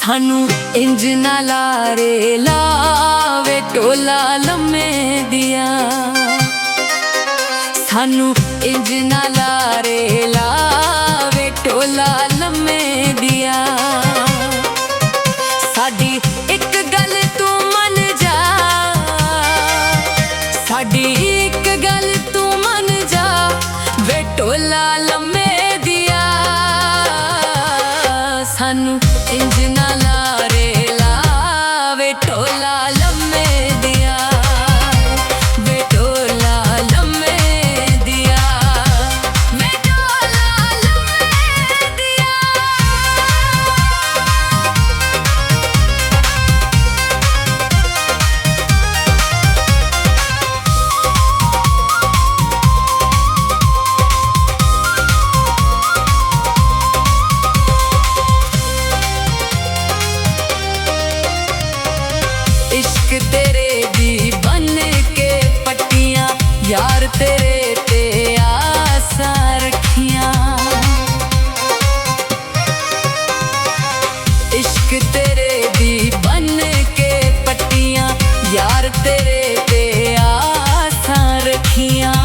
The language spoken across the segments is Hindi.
सानू इंज ना लारे लावे टोला लम्मे दिया। सानू इंज ना लारे लावे टोला लम्मे दिया। साडी एक गल तू मन जा, साडी एक गल तू मन जा वे टोला लम्मे दिया। सानू इंज ना लारे लावे टोला लम्मे दिया, वे टोला लम्मे दिया, वे टोला लम्मे दिया। इश्क तेरे दी बन के पट्टियां यार तेरे ते आसा रखियां। इश्क तेरे दी बन के पट्टियां यार तेरे ते आसा रखियां।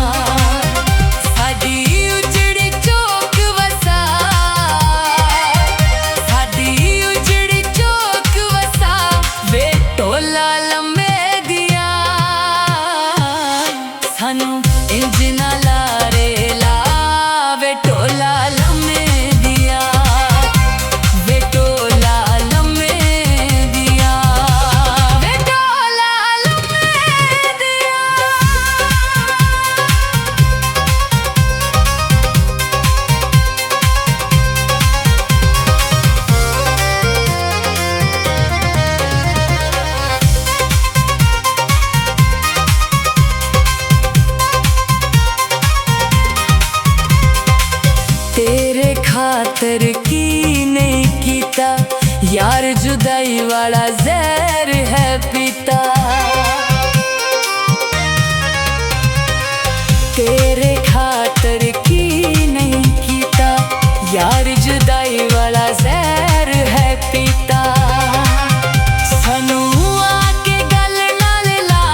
साडी उजड़ी चौक वसा, साडी उजड़ी चौक वसा वे टोला लम्मे दिया। सानू इंज ना लारे लावे टोला लम्मे दिया, वे टोला लम्मे दिया, वे टोला लम्मे दिया। तेरे खातर की नहीं कीता यार, जुदाई वाला जहर है पीता। तेरे खातर की नहीं कीता यार, जुदाई वाला जहर है पीता। सानू आके गल नाल ला,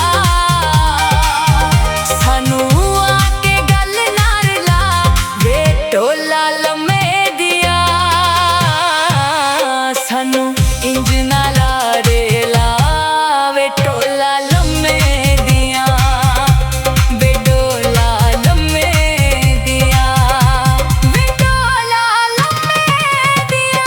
सानू आके गल नाल ला वे टोला लम्मे दिया। सानू इंज ना लारे लावे टोला लम्मे दिया, वे टोला लम्मे दिया, वे टोला लम्मे दिया।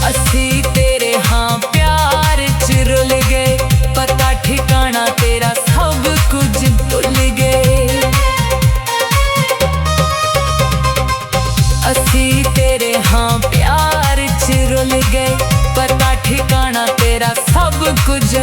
असी तेरे हाँ प्यार च रुल गए, पता ठिकाना तेरा सब कुछ भुल गए। असी तेरे हाँ प्यार च रुल गए, पता ठिकाना तेरा सब कुछ